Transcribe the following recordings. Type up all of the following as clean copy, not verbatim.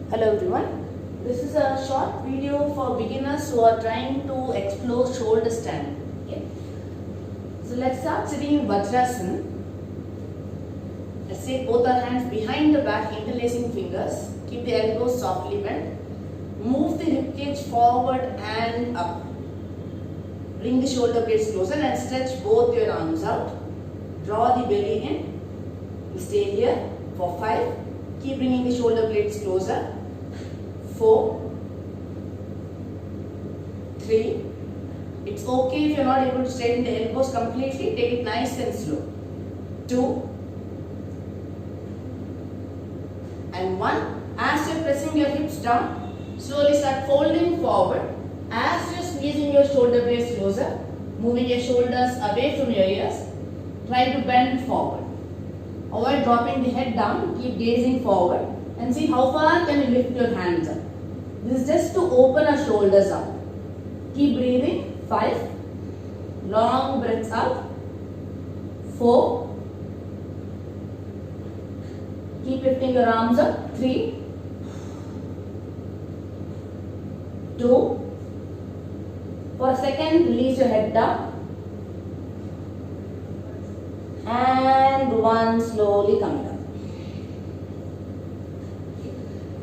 Hello everyone. This is a short video for beginners who are trying to explore shoulder stand. Okay. So let's start sitting in Vajrasana. Let's take both our hands behind the back, interlacing fingers. Keep the elbows softly bent. Move the ribcage forward and up. Bring the shoulder blades closer and stretch both your arms out. Draw the belly in. We stay here for 5. Keep bringing the shoulder blades closer. 4, 3. It's okay if you're not able to straighten the elbows completely. Take it nice and slow. 2 and 1. As you're pressing your hips down, slowly start folding forward. As you're squeezing your shoulder blades closer, moving your shoulders away from your ears, try to bend forward. Avoid dropping the head down. Keep gazing forward and see how far can you lift your hands up. This is just to open our shoulders up. Keep breathing. 5. Long breaths out. 4. Keep lifting your arms up. 3. 2. For a second, release your head down. And 1, slowly coming up.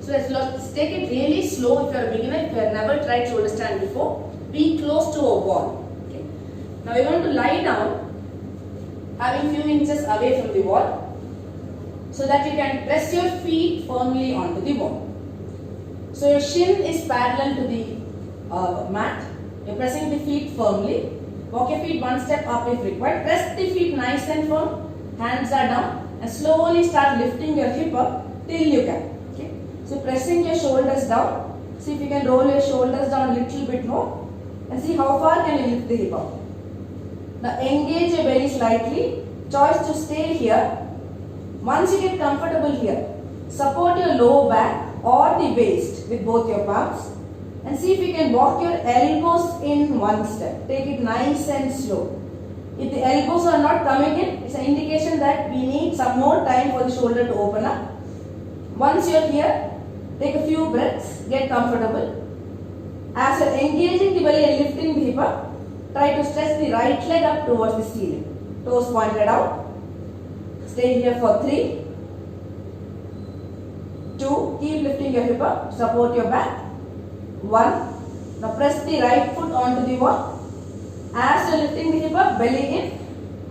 So let's take it really slow if you are a beginner, if you have never tried shoulder stand before. Be close to a wall. Okay. Now we are going to lie down, having few inches away from the wall, so that you can press your feet firmly onto the wall. So your shin is parallel to the mat. You are pressing the feet firmly. Walk your feet one step up if required. Press the feet nice and firm. Hands are down and slowly start lifting your hip up till you can. Okay. So pressing your shoulders down. See if you can roll your shoulders down a little bit more and see how far can you lift the hip up. Now engage your belly slightly. Choice to stay here. Once you get comfortable here, support your lower back or the waist with both your palms. And see if you can walk your elbows in one step. Take it nice and slow. If the elbows are not coming in, it's an indication that we need some more time for the shoulder to open up. Once you're here, take a few breaths, get comfortable. As you're engaging the belly and lifting the hip up, try to stretch the right leg up towards the ceiling. Toes pointed out. Stay here for 3, 2, keep lifting your hip up, support your back. 1. Now press the right foot onto the wall. As you are lifting the hip up, belly in,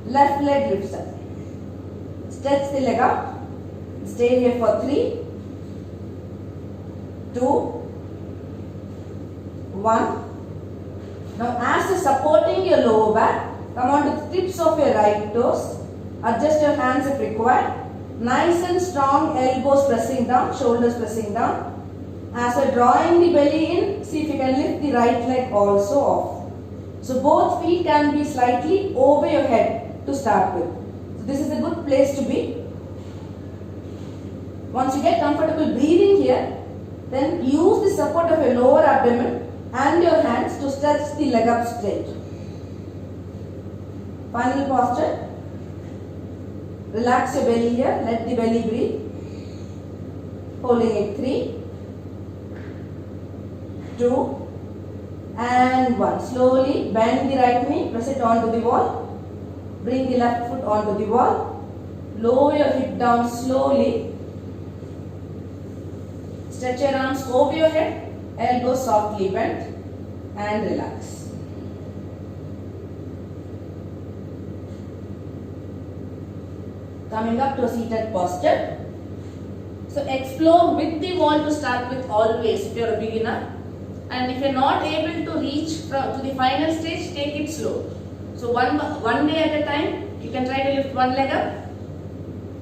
left leg lifts up. Stretch the leg out. Stay here for 3, 2, 1. Now as you are supporting your lower back, come on to the tips of your right toes. Adjust your hands if required. Nice and strong, elbows pressing down, shoulders pressing down. As you are drawing the belly in, see if you can lift the right leg also off. So both feet can be slightly over your head to start with. So this is a good place to be. Once you get comfortable breathing here, then use the support of your lower abdomen and your hands to stretch the leg up straight. Final posture. Relax your belly here. Let the belly breathe. Holding it. 3, 2 and 1. Slowly bend the right knee, press it onto the wall. Bring the left foot onto the wall. Lower your hip down slowly. Stretch your arms over your head, elbows softly bent and relax. Coming up to a seated posture. So explore with the wall to start with always if you are a beginner. And if you are not able to reach to the final stage, take it slow. So one day at a time, you can try to lift one leg up,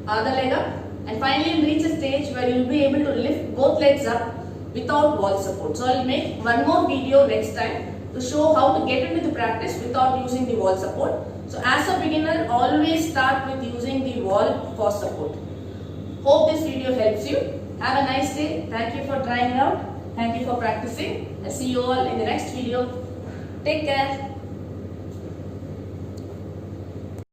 other leg up, and finally reach a stage where you will be able to lift both legs up without wall support. So I will make one more video next time to show how to get into the practice without using the wall support. So as a beginner, always start with using the wall for support. Hope this video helps you. Have a nice day. Thank you for trying out. Thank you for practicing. I'll see you all in the next video. Take care.